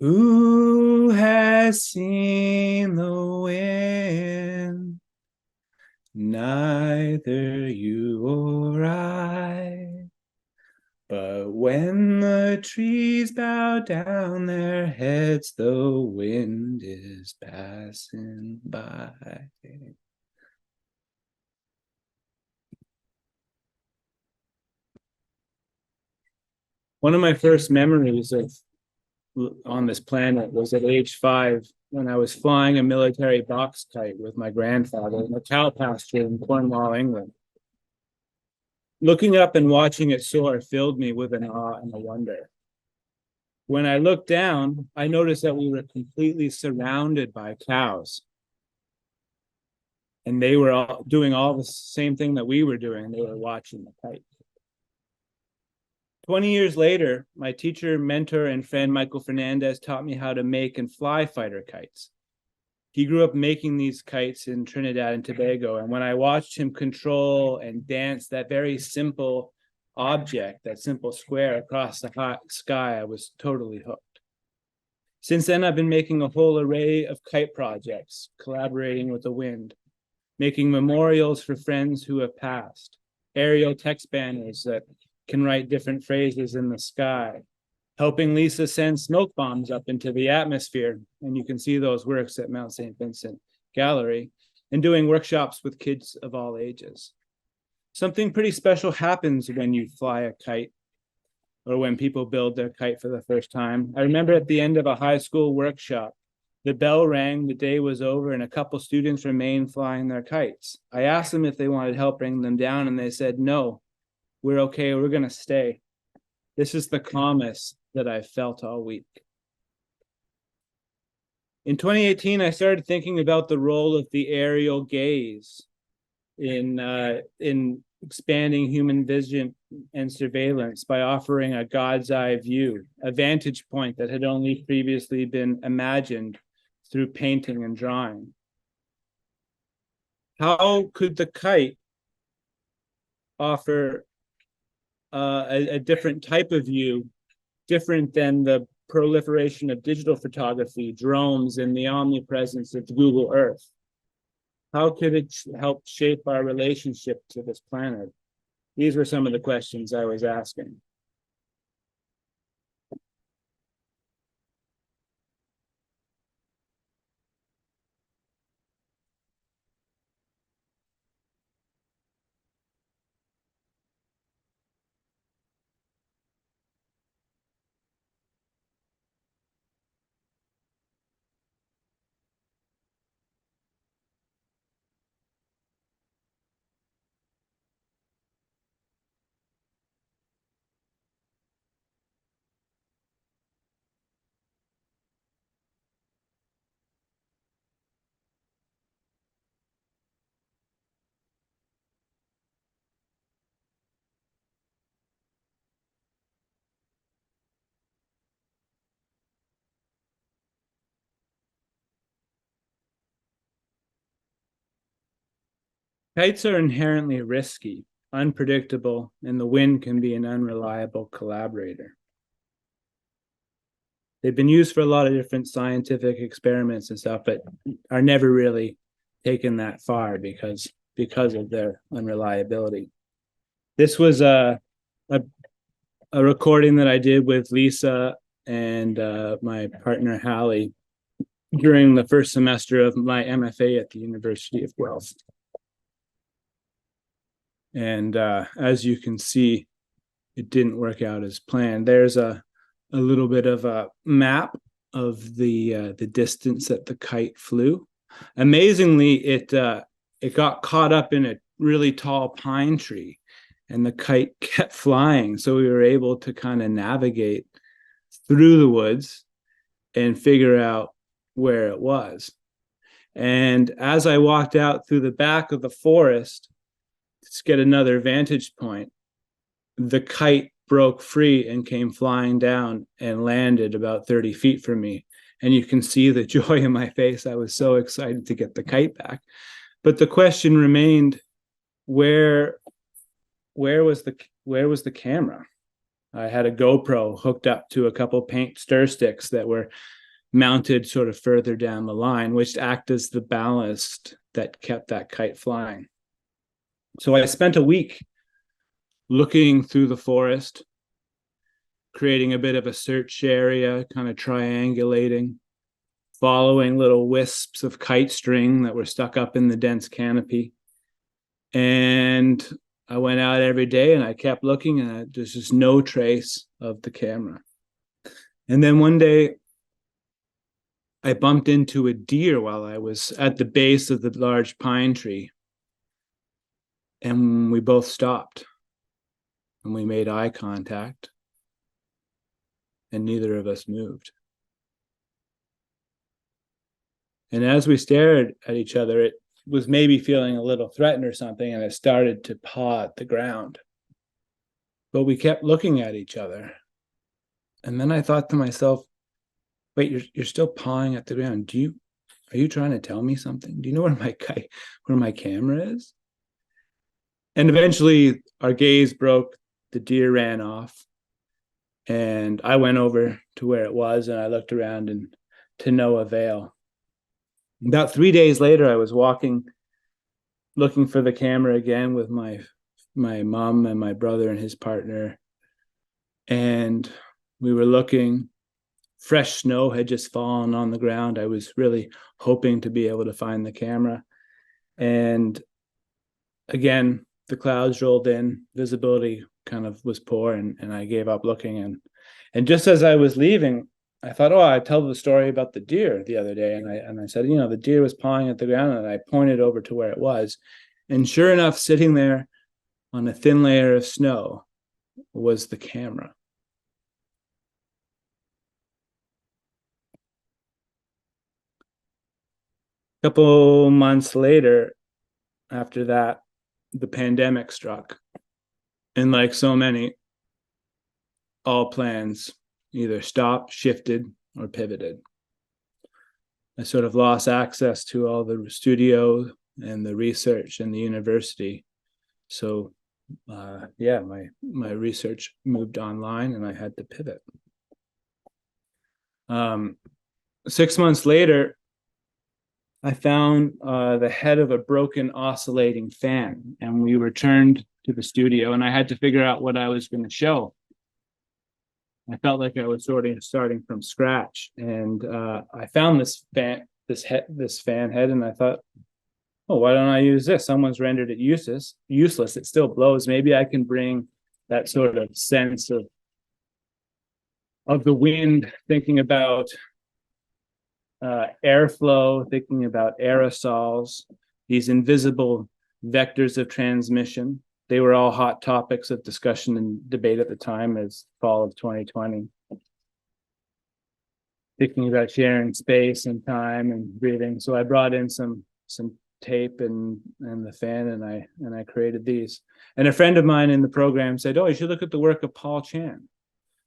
Who has seen the wind? Neither you or I. But when the trees bow down their heads, the wind is passing by. One of my first memories of on this planet was at age 5 when I was flying a military box kite with my grandfather in a cow pasture in Cornwall, England. Looking up and watching it soar filled me with an awe and a wonder. When I looked down, I noticed that we were completely surrounded by cows, and they were all doing all the same thing that we were doing. They were watching the kite. 20 years later, my teacher, mentor, and friend Michael Fernandez taught me how to make and fly fighter kites. He grew up making these kites in Trinidad and Tobago, and when I watched him control and dance that very simple object, that simple square across the hot sky, I was totally hooked. Since then, I've been making a whole array of kite projects, collaborating with the wind, making memorials for friends who have passed, aerial text banners that can write different phrases in the sky, helping Lisa send smoke bombs up into the atmosphere. And you can see those works at Mount St. Vincent Gallery, and doing workshops with kids of all ages. Something pretty special happens when you fly a kite or when people build their kite for the first time. I remember at the end of a high school workshop, the bell rang, the day was over, and a couple students remained flying their kites. I asked them if they wanted help bringing them down, and they said, no, we're okay, we're gonna stay. This is the calmest that I've felt all week. In 2018, I started thinking about the role of the aerial gaze in expanding human vision and surveillance by offering a God's eye view, a vantage point that had only previously been imagined through painting and drawing. How could the kite offer a different type of view, different than the proliferation of digital photography, drones, and the omnipresence of Google Earth? How could it help shape our relationship to this planet? These were some of the questions I was asking. Kites are inherently risky, unpredictable, and the wind can be an unreliable collaborator. They've been used for a lot of different scientific experiments and stuff, but are never really taken that far because of their unreliability. This was a, a recording that I did with Lisa and my partner Hallie during the first semester of my MFA at the University of Guelph. And as you can see, it didn't work out as planned. There's a little bit of a map of the distance that the kite flew. Amazingly, it got caught up in a really tall pine tree, and the kite kept flying. So we were able to kind of navigate through the woods and figure out where it was. And as I walked out through the back of the forest to get another vantage point, the kite broke free and came flying down and landed about 30 feet from me. And you can see the joy in my face. I was so excited to get the kite back. But the question remained, where was the camera? I had a GoPro hooked up to a couple paint stir sticks that were mounted sort of further down the line, which act as the ballast that kept that kite flying. So I spent a week looking through the forest, creating a bit of a search area, kind of triangulating, following little wisps of kite string that were stuck up in the dense canopy. And I went out every day and I kept looking, and there's just no trace of the camera. And then one day I bumped into a deer while I was at the base of the large pine tree. And we both stopped and we made eye contact, and neither of us moved. And as we stared at each other, it was maybe feeling a little threatened or something, and it started to paw at the ground. But we kept looking at each other. And then I thought to myself, wait, you're still pawing at the ground. Are you trying to tell me something? Do you know where my camera is? And eventually our gaze broke, the deer ran off, and I went over to where it was and I looked around, and to no avail. About 3 days later, I was walking, looking for the camera again with my mom and my brother and his partner. And we were looking. Fresh snow had just fallen on the ground. I was really hoping to be able to find the camera. And again, the clouds rolled in, visibility kind of was poor, and I gave up looking. And just as I was leaving, I thought, I tell the story about the deer the other day. And I said, the deer was pawing at the ground, and I pointed over to where it was. And sure enough, sitting there on a thin layer of snow was the camera. A couple months later, after that, the pandemic struck. And like so many, all plans either stopped, shifted, or pivoted. I sort of lost access to all the studio and the research and the university. So my research moved online and I had to pivot. 6 months later, I found the head of a broken oscillating fan, and we returned to the studio, and I had to figure out what I was going to show. I felt like I was starting from scratch, and I found this fan head, and I thought, why don't I use this? Someone's rendered it useless. It still blows. Maybe I can bring that sort of sense of the wind, thinking about airflow, thinking about aerosols, these invisible vectors of transmission. They were all hot topics of discussion and debate at the time, as fall of 2020. Thinking about sharing space and time and breathing. So I brought in some tape and the fan, and I created these. And a friend of mine in the program said, you should look at the work of Paul Chan.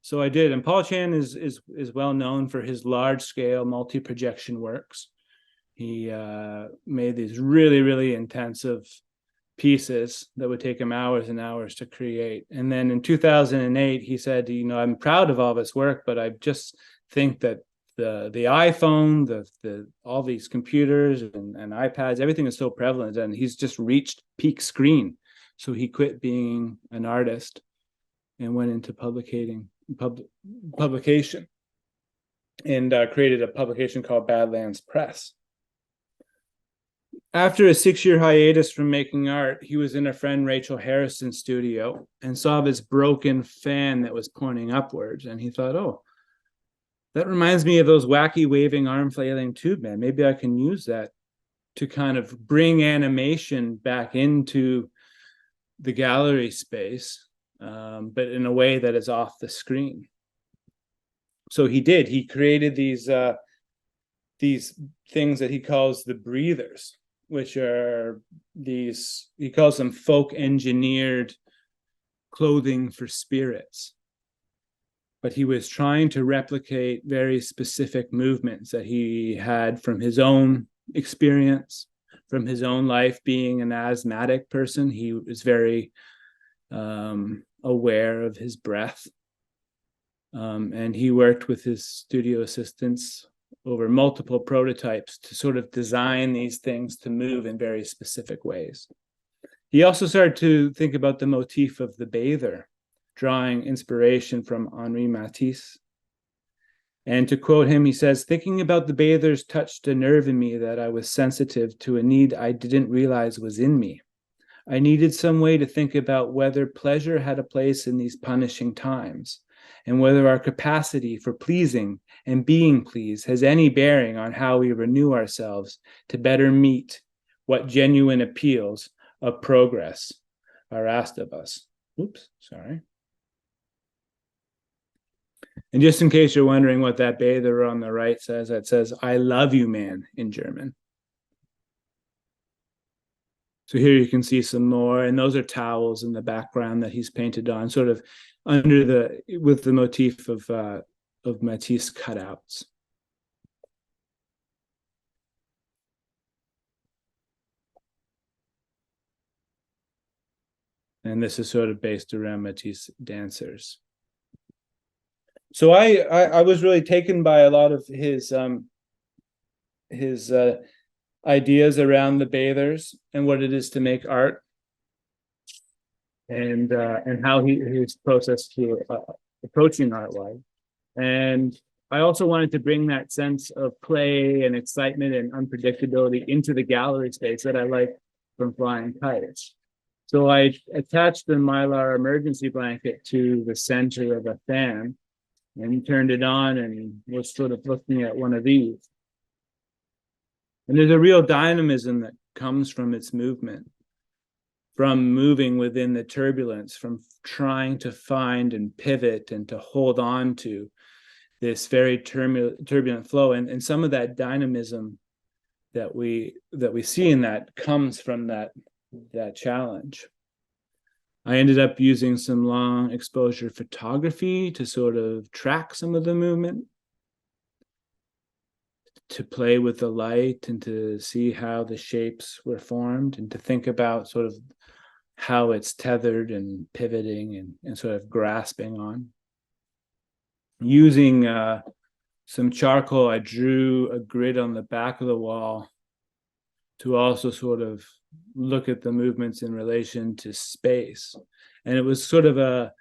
So I did, and Paul Chan is well known for his large-scale multi-projection works. He made these really, really intensive pieces that would take him hours and hours to create. And then in 2008, he said, I'm proud of all this work, but I just think that the iPhone, the all these computers and iPads, everything is so prevalent, and he's just reached peak screen. So he quit being an artist and went into publication and created a publication called Badlands Press. After a 6-year hiatus from making art, he was in a friend Rachel Harrison's studio and saw this broken fan that was pointing upwards. And he thought, that reminds me of those wacky waving arm flailing tube men. Maybe I can use that to kind of bring animation back into the gallery space, but in a way that is off the screen. So he did. He created these things that he calls the breathers, which are he calls them folk engineered clothing for spirits. But he was trying to replicate very specific movements that he had from his own experience, from his own life being an asthmatic person. He was very aware of his breath And he worked with his studio assistants over multiple prototypes to sort of design these things to move in very specific ways. He also started to think about the motif of the bather, drawing inspiration from Henri Matisse. And to quote him, he says, "Thinking about the bathers touched a nerve in me that I was sensitive to, a need I didn't realize was in me. I needed some way to think about whether pleasure had a place in these punishing times, and whether our capacity for pleasing and being pleased has any bearing on how we renew ourselves to better meet what genuine appeals of progress are asked of us." Oops, sorry. And just in case you're wondering what that bather on the right says, it says, "I love you, man," in German. So here you can see some more, and those are towels in the background that he's painted on, sort of under with the motif of Matisse cutouts. And this is sort of based around Matisse dancers. So I was really taken by a lot of his ideas around the bathers and what it is to make art, and how his process to approaching art was. And I also wanted to bring that sense of play and excitement and unpredictability into the gallery space that I like from flying kites. So I attached the Mylar emergency blanket to the center of a fan and turned it on and was sort of looking at one of these. And there's a real dynamism that comes from its movement, from moving within the turbulence, from trying to find and pivot and to hold on to this very turbulent flow. And some of that dynamism that we see in that comes from that challenge. I ended up using some long exposure photography to sort of track some of the movement, to play with the light and to see how the shapes were formed, and to think about sort of how it's tethered and pivoting and sort of grasping on. Using some charcoal, I drew a grid on the back of the wall to also sort of look at the movements in relation to space. And it was sort of a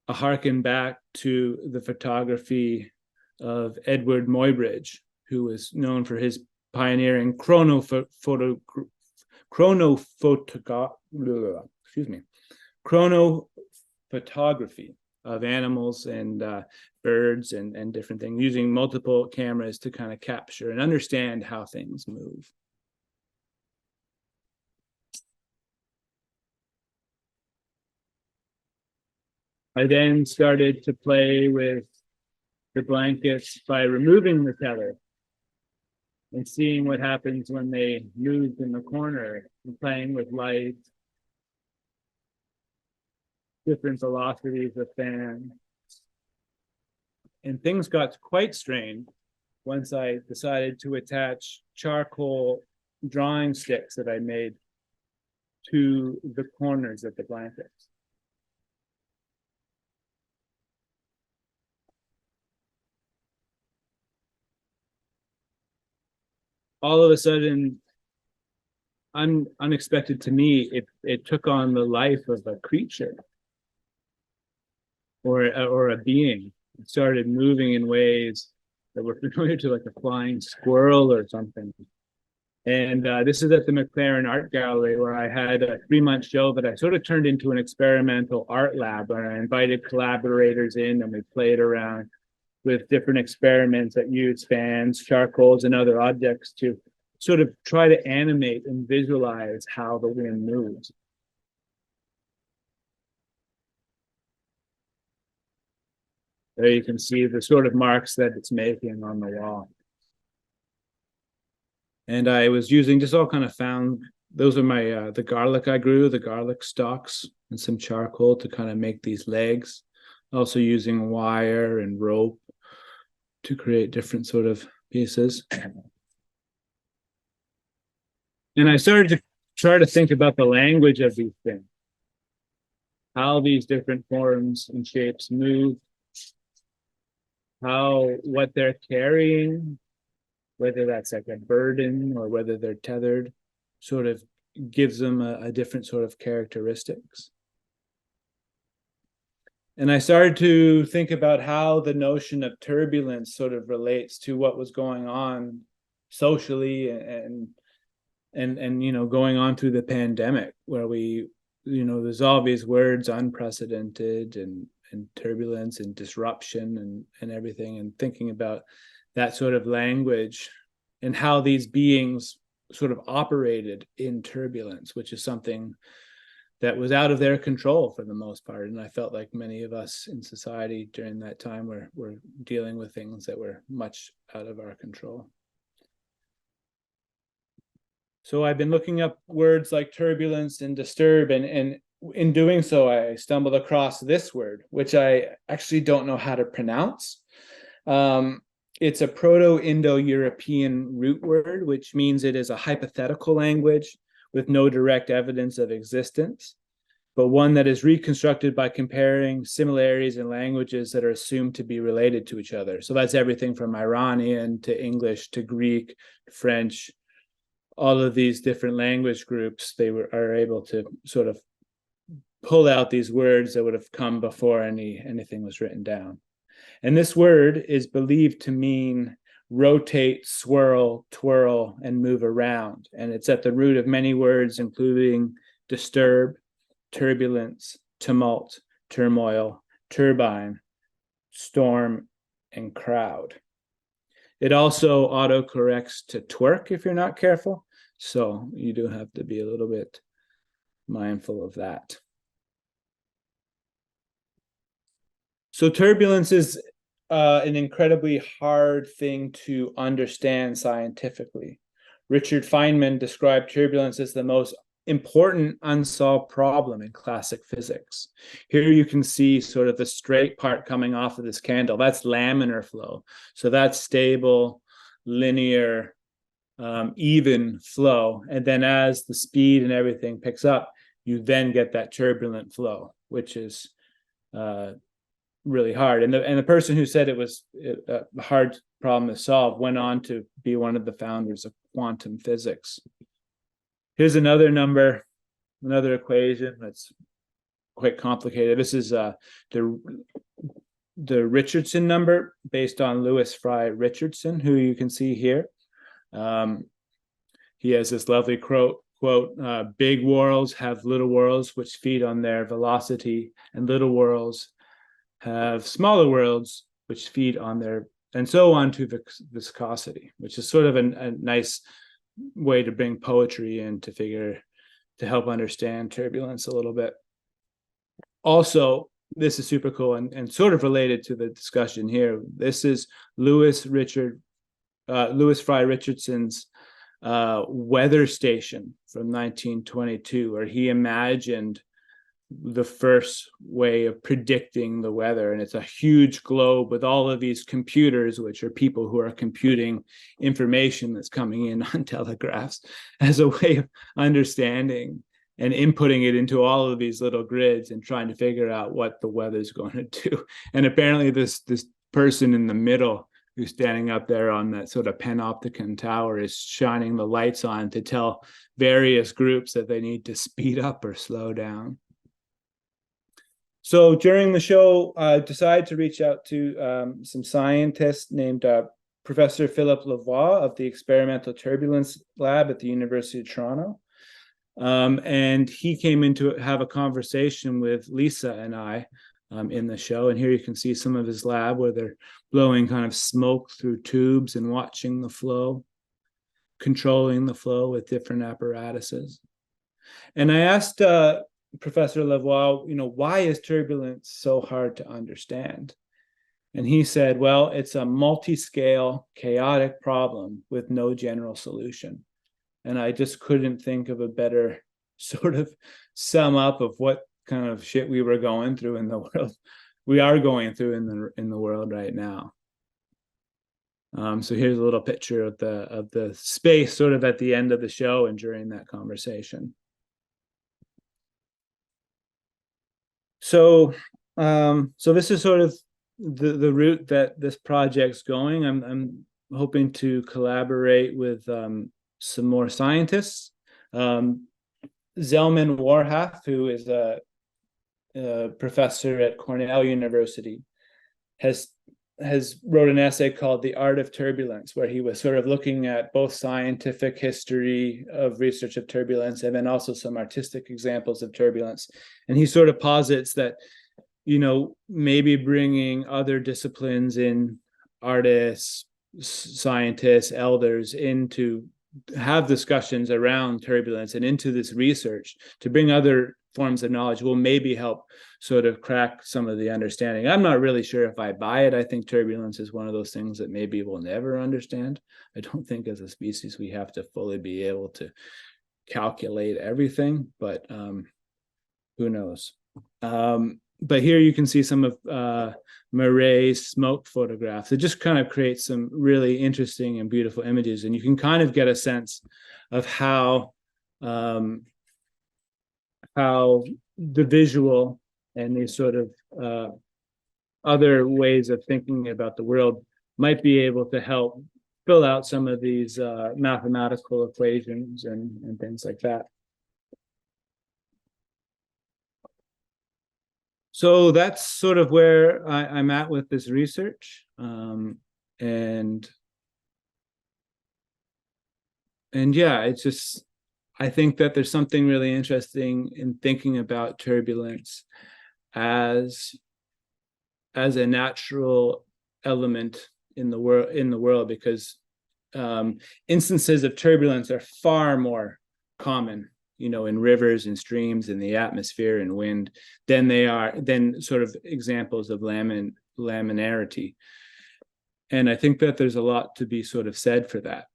harken back to the photography of Edward Muybridge, who was known for his pioneering chronophotography of animals and birds and different things, using multiple cameras to kind of capture and understand how things move. I then started to play with the blankets by removing the tether and seeing what happens when they moved in the corner, and playing with light, different velocities of fan. And things got quite strained once I decided to attach charcoal drawing sticks that I made to the corners of the blankets. All of a sudden, unexpected to me, it took on the life of a creature or a being. It started moving in ways that were familiar to like a flying squirrel or something. And this is at the McLaren Art Gallery, where I had a 3-month show that I sort of turned into an experimental art lab, where I invited collaborators in and we played around with different experiments that use fans, charcoals, and other objects to sort of try to animate and visualize how the wind moves. There you can see the sort of marks that it's making on the wall. And I was using just all kind of found, those are my, the garlic I grew, the garlic stalks, and some charcoal to kind of make these legs. Also using wire and rope to create different sort of pieces. And I started to try to think about the language of these things, how these different forms and shapes move, what they're carrying, whether that's like a burden or whether they're tethered, sort of gives them a different sort of characteristics. And I started to think about how the notion of turbulence sort of relates to what was going on socially and going on through the pandemic, where there's all these words, unprecedented and turbulence and disruption and everything, and thinking about that sort of language and how these beings sort of operated in turbulence, which is something that was out of their control for the most part. And I felt like many of us in society during that time were dealing with things that were much out of our control. So I've been looking up words like turbulence and disturb, and in doing so, I stumbled across this word, which I actually don't know how to pronounce. It's a Proto-Indo-European root word, which means it is a hypothetical language with no direct evidence of existence, but one that is reconstructed by comparing similarities in languages that are assumed to be related to each other. So that's everything from Iranian to English to Greek, French, all of these different language groups. They are able to sort of pull out these words that would have come before anything was written down. And this word is believed to mean rotate, swirl, twirl, and move around. And it's at the root of many words, including disturb, turbulence, tumult, turmoil, turbine, storm, and crowd. It also autocorrects to twerk if you're not careful. So you do have to be a little bit mindful of that. So turbulence is an incredibly hard thing to understand scientifically. Richard Feynman described turbulence as the most important unsolved problem in classic physics. Here you can see sort of the straight part coming off of this candle. That's laminar flow. So that's stable, linear, even flow. And then as the speed and everything picks up, you then get that turbulent flow, which is really hard. And the person who said it was a hard problem to solve went on to be one of the founders of quantum physics. Here's another number, another equation that's quite complicated. This is the Richardson number based on Lewis Fry Richardson, who you can see here. He has this lovely quote, big worlds have little worlds which feed on their velocity, and little worlds have smaller worlds which feed on their, and so on to viscosity, which is sort of a nice way to bring poetry in to help understand turbulence a little bit. Also, this is super cool and sort of related to the discussion here. This is Lewis Fry Richardson's weather station from 1922, where he imagined the first way of predicting the weather. And it's a huge globe with all of these computers, which are people who are computing information that's coming in on telegraphs, as a way of understanding and inputting it into all of these little grids and trying to figure out what the weather's going to do. And apparently this person in the middle who's standing up there on that sort of panopticon tower is shining the lights on to tell various groups that they need to speed up or slow down. So during the show, I decided to reach out to some scientists named Professor Philip Lavoie of the Experimental Turbulence Lab at the University of Toronto. And he came in to have a conversation with Lisa and I in the show. And here you can see some of his lab where they're blowing kind of smoke through tubes and watching the flow, controlling the flow with different apparatuses. And I asked Professor Lavoie, why is turbulence so hard to understand? And he said, well, it's a multi-scale, chaotic problem with no general solution. And I just couldn't think of a better sort of sum up of what kind of shit we were going through in the world. We are going through in the world right now. So here's a little picture of the space sort of at the end of the show and during that conversation. So this is sort of the route that this project's going, I'm hoping to collaborate with some more scientists. Zelman Warhaft, who is a professor at Cornell University, has wrote an essay called The Art of Turbulence, where he was sort of looking at both scientific history of research of turbulence and then also some artistic examples of turbulence. And he sort of posits that, you know, maybe bringing other disciplines in, artists, scientists, elders, in to have discussions around turbulence and into this research to bring other forms of knowledge will maybe help sort of crack some of the understanding. I'm not really sure if I buy it. I think turbulence is one of those things that maybe we'll never understand. I don't think as a species we have to fully be able to calculate everything, but who knows? But here you can see some of Murray's smoke photographs. It just kind of creates some really interesting and beautiful images, and you can kind of get a sense of how the visual and these sort of other ways of thinking about the world might be able to help fill out some of these mathematical equations and things like that. So that's sort of where I'm at with this research. And yeah, it's just, I think that there's something really interesting in thinking about turbulence as a natural element in the world, because instances of turbulence are far more common, you know, in rivers and streams, in the atmosphere and wind, than sort of examples of laminarity. And I think that there's a lot to be sort of said for that,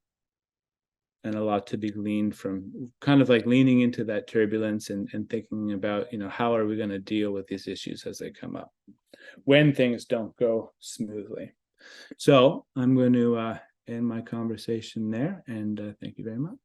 and a lot to be gleaned from kind of like leaning into that turbulence and thinking about, you know, how are we going to deal with these issues as they come up when things don't go smoothly. So I'm going to end my conversation there, and thank you very much.